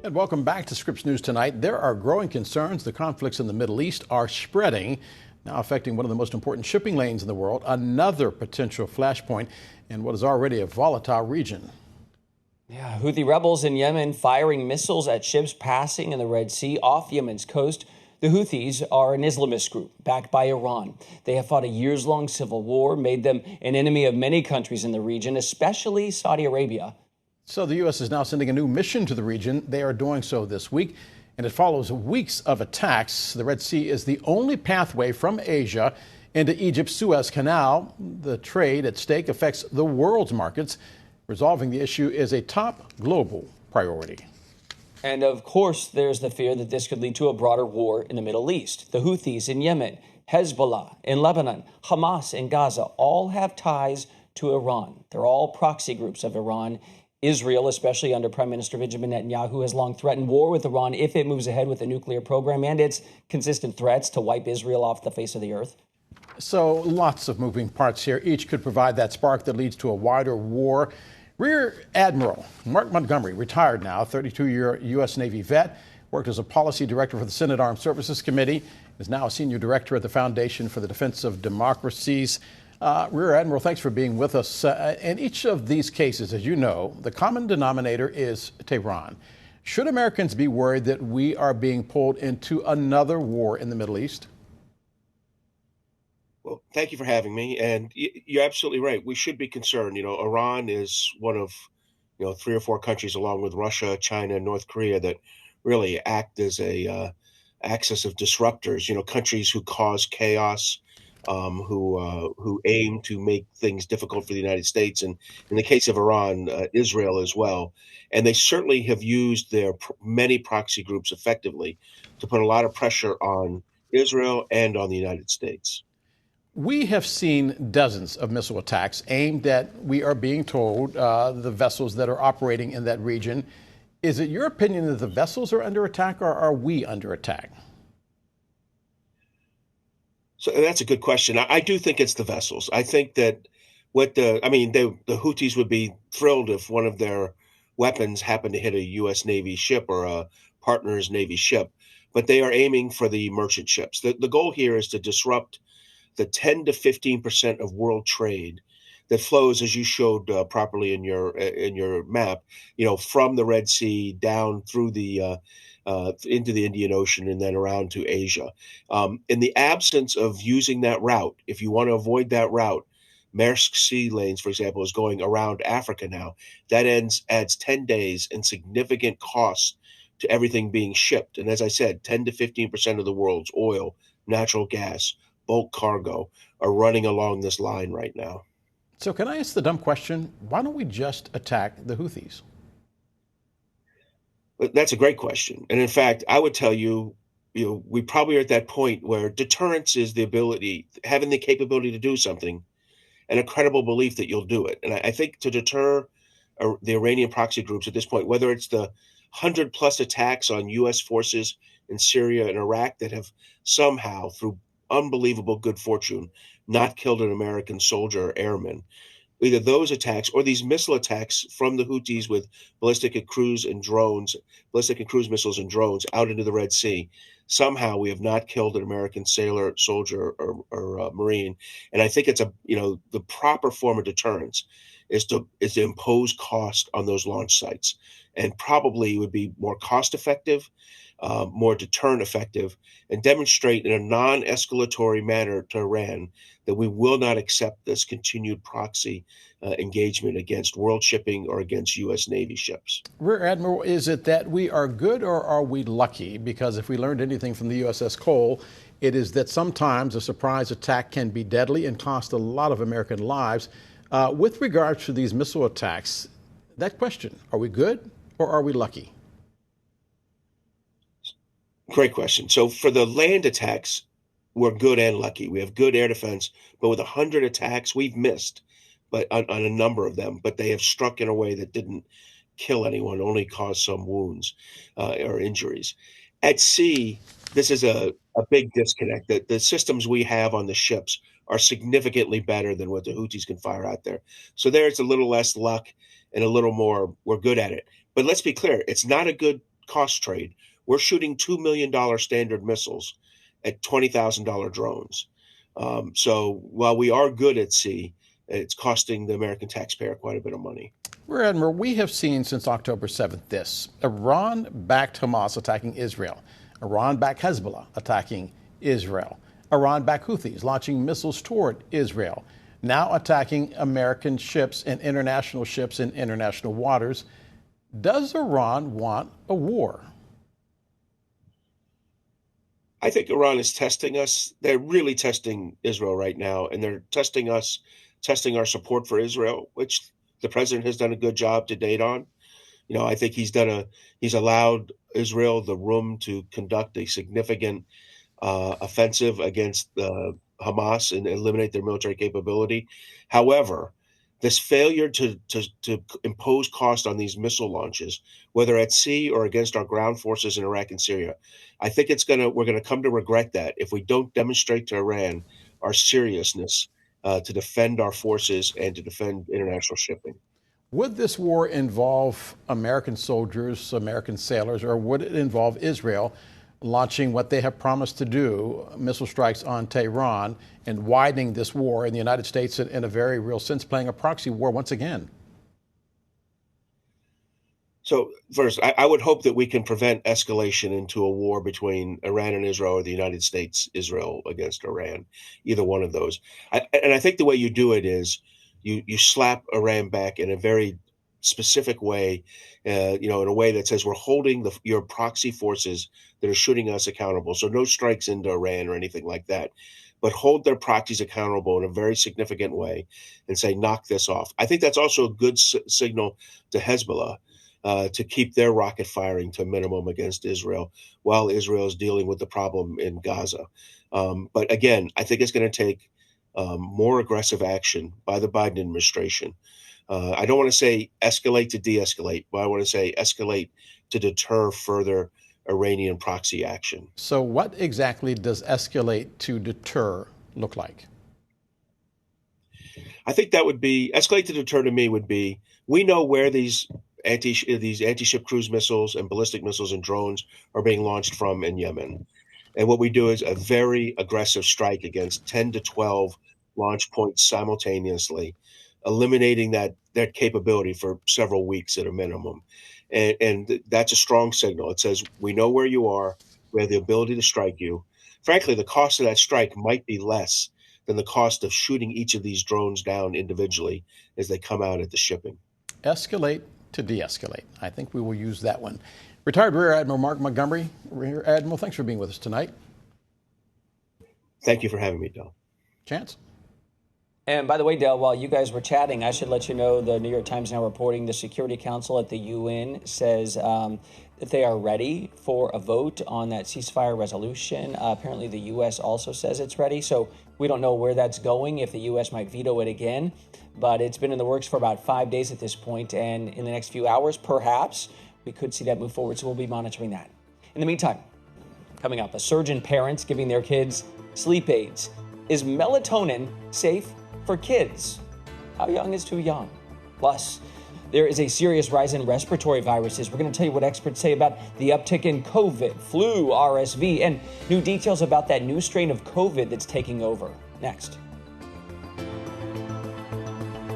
And welcome back to Scripps News Tonight. There are growing concerns the conflicts in the Middle East are spreading, now affecting one of the most important shipping lanes in the world, another potential flashpoint in what is already a volatile region. Yeah, Houthi rebels in Yemen firing missiles at ships passing in the Red Sea off Yemen's coast. The Houthis are an Islamist group backed by Iran. They have fought a years-long civil war, made them an enemy of many countries in the region, especially Saudi Arabia. So the U.S. is now sending a new mission to the region. They are doing so this week, and it follows weeks of attacks. The Red Sea is the only pathway from Asia into Egypt's Suez Canal. The trade at stake affects the world's markets. Resolving the issue is a top global priority. And of course, there's the fear that this could lead to a broader war in the Middle East. The Houthis in Yemen, Hezbollah in Lebanon, Hamas in Gaza all have ties to Iran. They're all proxy groups of Iran. Israel, especially under Prime Minister Benjamin Netanyahu, has long threatened war with Iran if it moves ahead with a nuclear program and its consistent threats to wipe Israel off the face of the earth. So lots of moving parts here. Each could provide that spark that leads to a wider war. Rear Admiral Mark Montgomery, retired now, 32-year U.S. Navy vet, worked as a policy director for the Senate Armed Services Committee, is now a senior director at the Foundation for the Defense of Democracies. Rear Admiral, thanks for being with us. In each of these cases, as you know, the common denominator is Tehran. Should Americans be worried that we are being pulled into another war in the Middle East? Well, thank you for having me. And you're absolutely right. We should be concerned. You know, Iran is one of, 3 or 4 countries along with Russia, China, and North Korea that really act as a axis of disruptors, countries who cause chaos, who aim to make things difficult for the United States, and in the case of Iran, Israel as well. And they certainly have used their many proxy groups effectively to put a lot of pressure on Israel and on the United States. We have seen dozens of missile attacks aimed at, we are being told, the vessels that are operating in that region. Is it your opinion that the vessels are under attack, or are we under attack? So that's a good question. I do think it's the vessels. I think that the Houthis would be thrilled if one of their weapons happened to hit a U.S. Navy ship or a partner's Navy ship, but they are aiming for the merchant ships. The goal here is to disrupt the 10 to 15% of world trade that flows, as you showed properly in your map, from the Red Sea down through the into the Indian Ocean and then around to Asia. In the absence of using that route, if you want to avoid that route, Maersk Sea Lanes, for example, is going around Africa now. That adds 10 days and significant costs to everything being shipped. And as I said, 10 to 15% of the world's oil, natural gas, bulk cargo are running along this line right now. So can I ask the dumb question, why don't we just attack the Houthis? That's a great question. And in fact, I would tell you, we probably are at that point where deterrence is the ability, having the capability to do something and a credible belief that you'll do it. And I think to deter the Iranian proxy groups at this point, whether it's the 100+ attacks on U.S. forces in Syria and Iraq that have somehow, through unbelievable good fortune, not killed an American soldier or airman, either those attacks or these missile attacks from the Houthis with ballistic and cruise missiles and drones out into the Red Sea. Somehow we have not killed an American sailor, soldier, or Marine. And I think it's the proper form of deterrence is to impose cost on those launch sites, and probably would be more cost effective more deterrent effective, and demonstrate in a non-escalatory manner to Iran that we will not accept this continued proxy engagement against world shipping or against U.S. Navy ships. Rear Admiral, is it that we are good or are we lucky? Because if we learned anything from the USS Cole, it is that sometimes a surprise attack can be deadly and cost a lot of American lives. With regards to these missile attacks, that question, are we good or are we lucky? Great question. So for the land attacks, we're good and lucky. We have good air defense, but with 100 attacks, we've missed but on a number of them, but they have struck in a way that didn't kill anyone, only caused some wounds or injuries. At sea, this is a big disconnect. The systems we have on the ships are significantly better than what the Houthis can fire out there. So there's a little less luck and a little more, we're good at it. But let's be clear, it's not a good cost trade. We're shooting $2 million standard missiles at $20,000 drones. So while we are good at sea, it's costing the American taxpayer quite a bit of money. Rear Admiral, we have seen since October 7th this: Iran-backed Hamas attacking Israel, Iran-backed Hezbollah attacking Israel, Iran-backed Houthis launching missiles toward Israel, now attacking American ships and international waters. Does Iran want a war? I think Iran is testing us. They're really testing Israel right now, and they're testing us, testing our support for Israel, which the president has done a good job to date on. You know, I think he's allowed Israel the room to conduct a significant offensive against Hamas and eliminate their military capability. However, this failure to impose cost on these missile launches, whether at sea or against our ground forces in Iraq and Syria, I think we're gonna come to regret that if we don't demonstrate to Iran our seriousness to defend our forces and to defend international shipping. Would this war involve American soldiers, American sailors, or would it involve Israel launching what they have promised to do, missile strikes on Tehran, and widening this war in the United States in a very real sense, playing a proxy war once again? So first, I would hope that we can prevent escalation into a war between Iran and Israel, or the United States, Israel against Iran, either one of those. And I think the way you do it is you slap Iran back in a very specific way, in a way that says we're holding your proxy forces that are shooting us accountable. So no strikes into Iran or anything like that, but hold their proxies accountable in a very significant way and say, knock this off. I think that's also a good signal to Hezbollah to keep their rocket firing to a minimum against Israel while Israel is dealing with the problem in Gaza. But again, I think it's going to take more aggressive action by the Biden administration. I don't want to say escalate to de-escalate, but I want to say escalate to deter further Iranian proxy action. So what exactly does escalate to deter look like? I think that would be, escalate to deter to me would be, we know where these anti-ship cruise missiles and ballistic missiles and drones are being launched from in Yemen. And what we do is a very aggressive strike against 10 to 12 launch points simultaneously, eliminating that capability for several weeks at a minimum. And that's a strong signal. It says, we know where you are, we have the ability to strike you. Frankly, the cost of that strike might be less than the cost of shooting each of these drones down individually as they come out at the shipping. Escalate to de-escalate. I think we will use that one. Retired Rear Admiral Mark Montgomery. Rear Admiral, thanks for being with us tonight. Thank you for having me, Del. Chance? And by the way, Del, while you guys were chatting, I should let you know the New York Times now reporting the Security Council at the UN says that they are ready for a vote on that ceasefire resolution. Apparently, the U.S. also says it's ready. So we don't know where that's going, if the U.S. might veto it again. But it's been in the works for about 5 days at this point. And in the next few hours, perhaps, we could see that move forward. So we'll be monitoring that. In the meantime, coming up, a surge in parents giving their kids sleep aids. Is melatonin safe for kids? How young is too young? Plus, there is a serious rise in respiratory viruses. We're going to tell you what experts say about the uptick in COVID, flu, RSV, and new details about that new strain of COVID that's taking over. Next.